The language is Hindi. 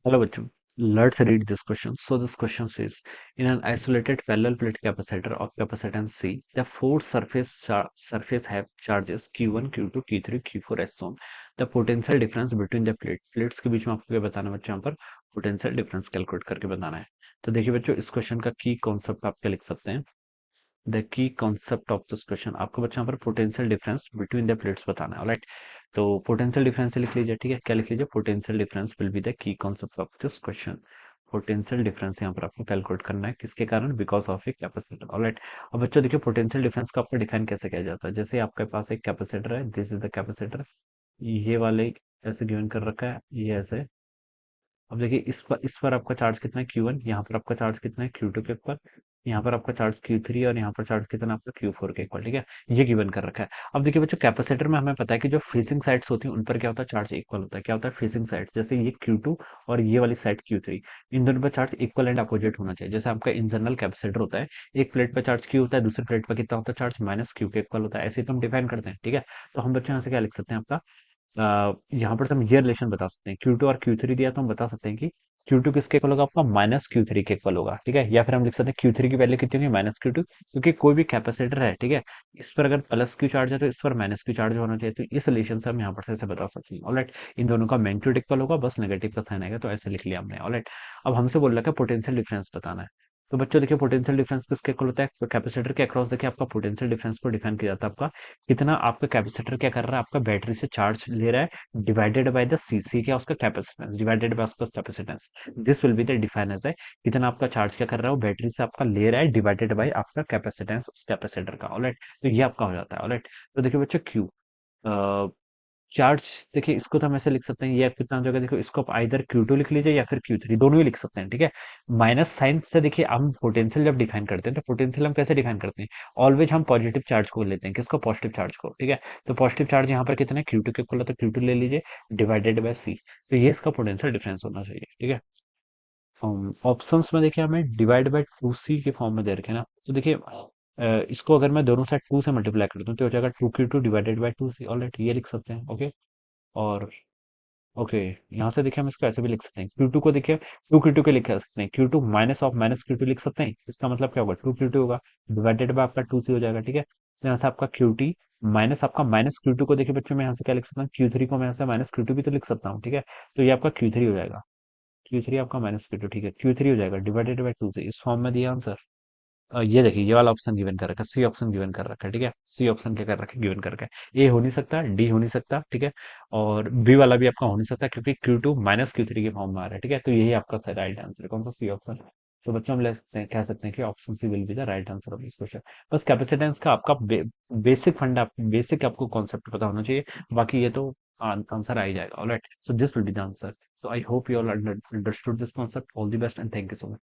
Hello, bachcho. Let's read this question. So this question says, in an isolated parallel plate capacitor of capacitance C, the four surface have charges Q1, Q2, Q3, Q4 as shown. The potential difference between the plates के बीच में आपको क्या बताना है बच्चों, यहाँ पर पोटेंशियल डिफरेंस कैलकुलेट करके बताना है। तो देखिए बच्चों, इस क्वेश्चन का की कॉन्सेप्ट आप क्या लिख सकते हैं। The key concept of this question, आपको बच्चों यहाँ पर potential difference between the plates बताना है। ऑलराइट, तो पोटेंशियल डिफरेंस लिख लीजिए। ठीक है, क्या लिख लीजिए, potential difference will be the key concept of this question. Potential difference यहाँ पर आपको कैलकुलेट करना है, किसके कारण, because of a capacitor. Alright, अब बच्चों देखिए, पोटेंशियल डिफरेंस को आपको डिफाइन कैसे किया जाता है। जैसे आपके पास एक कैपेसिटर है, दिस इज द कैपेसिटर, ये वाले ऐसे गिवन कर रखा है, ये ऐसे। अब देखिए, इस पर आपका चार्ज कितना है, Q1, यहाँ पर आपका चार्ज कितना है, Q2 के ऊपर, यहाँ पर आपका चार्ज Q3, और यहाँ पर चार्ज कितना आपका Q4 के इक्वल। ठीक है, ये गिवन कर रखा है। अब देखिए बच्चों, कैपेसिटर में हमें पता है कि जो फेसिंग साइड्स होती हैं उन पर क्या होता है, चार्ज इक्वल होता है। क्या होता है, फेसिंग साइड, जैसे ये Q2 और ये वाली साइड Q3, इन दोनों पर चार्ज इक्वल एंड अपोजिट होना चाहिए। जैसे आपका इंटरनल कैपेसिटर होता है, एक प्लेट पर चार्ज Q होता है, दूसरी प्लेट पर कितना होता है, चार्ज -Q के इक्वल होता है। ऐसे ही तो हम डिफाइन करते हैं। ठीक है, तो हम बच्चों यहाँ से क्या लिख सकते हैं, आपका यहाँ पर से हम ये रिलेशन बता सकते हैं। Q2 और Q3 दिया तो हम बता सकते हैं कि Q2 किसके इक्वल होगा, आपका -Q3 के इक्वल होगा। ठीक है, या फिर हम लिख सकते हैं Q3 की वैल्यू कितनी होगी, -Q2, क्योंकि कोई भी कैपेसिटर है, ठीक है, इस पर अगर प्लस Q चार्ज है तो इस पर -Q चार्ज होना चाहिए। तो इस रिलेशन से हम यहाँ पर से ऐसे बता सकते हैं। ऑलराइट, इन दोनों का मैग्नीट्यूड इक्वल होगा, बस नेगेटिव का साइन आएगा, तो ऐसे लिख लिया हमने। ऑलराइट, अब हमसे बोल रखा है पोटेंशियल डिफरेंस बताना है। तो बच्चों देखिए, पोटेंशियल डिफरेंस किसके इक्वल होता है, तो कैपेसिटर के अक्रॉस देखिए आपका पोटेंशियल डिफरेंस को डिफाइन किया जाता है। आपका कितना आपका कैपेसिटर क्या कर रहा है, आपका बैटरी से चार्ज ले रहा है, डिवाइडेड बाय द सी क्या उसका कैपेसिटेंस, डिवाइडेड बाय उसका capacitance. This will be the define as कितना आपका चार्ज क्या कर रहा है, वो बैटरी से आपका ले रहा है, डिवाइडेड बाय आपका कैपेसिटेंस उस कैपेसिटर का। ऑलराइट, तो ये आपका हो जाता है। ऑलराइट, तो देखिए बच्चों, क्यू चार्ज, देखिए इसको तो हम ऐसे लिख सकते हैं, ये कितना हो जाएगा, देखो इसको आप आइदर Q2 लिख लीजिए या फिर Q3, दोनों ही लिख सकते हैं। ठीक है, माइनस साइन से देखिए, हम पोटेंशियल जब डिफाइन करते हैं तो पोटेंशियल हम कैसे डिफाइन करते हैं, ऑलवेज हम पॉजिटिव चार्ज को लेते हैं, किसको, पॉजिटिव चार्ज को। ठीक है, तो पॉजिटिव चार्ज यहाँ पर कितना है, Q2 के इक्वल है, तो Q2 ले लीजिए, डिवाइडेड बाय C। तो ये इसका पोटेंशियल डिफरेंस होना चाहिए। ठीक है, ऑप्शंस में देखिए हमें डिवाइड बाय 2C के फॉर्म में दे रखे हैं ना। तो देखिए, इसको अगर मैं दोनों साइड 2 से मल्टीप्लाई कर दूं तो हो जाएगा 2Q2 divided by 2C। Alright, ये लिख सकते हैं। ओके, और ओके, यहाँ से देखिए हम इसको ऐसे भी लिख सकते हैं, Q2 को देखिए 2Q2 के लिख सकते हैं, Q2 माइनस ऑफ -Q2 लिख सकते हैं। इसका मतलब क्या होगा, 2Q2 होगा, डिवाइडेड बाय आपका 2C हो जाएगा। ठीक है, तो यहाँ से आपका QT माइनस आपका -Q2 को देखिए बच्चों, मैं यहाँ से क्या लिख सकता हूँ, Q3 को मैं यहाँ से -Q2 भी तो लिख सकता हूँ। ठीक है, तो ये आपका Q3 हो जाएगा, Q3 आपका -Q2। ठीक है, Q3 हो जाएगा डिवाइडेड बाय 2C, इस फॉर्म में दिया आंसर। ये देखिए, ये वाला ऑप्शन गिवन कर रखा है, सी ऑप्शन गिवन कर रखा है। ठीक है, सी ऑप्शन क्या कर रखा है, गिवन कर रखा है। ए हो नहीं सकता, डी हो नहीं सकता। ठीक है, और बी वाला भी आपका हो नहीं सकता, क्योंकि Q2 -Q3 के फॉर्म में आ रहा है। ठीक है, तो यही आपका राइट आंसर है, कौन सा, सी ऑप्शन। तो बच्चों हम ले सकते हैं, कह सकते हैं कि option C will be the right answer of this question. बस कैपेसिटेंस का आपका बेसिक फंड, बेसिक आपको कॉन्सेप्ट पता होना चाहिए, बाकी ये तो आंसर आ ही जाएगा। Alright, so this will be the answer. So I hope you all understood this concept. All the best and thank you so much.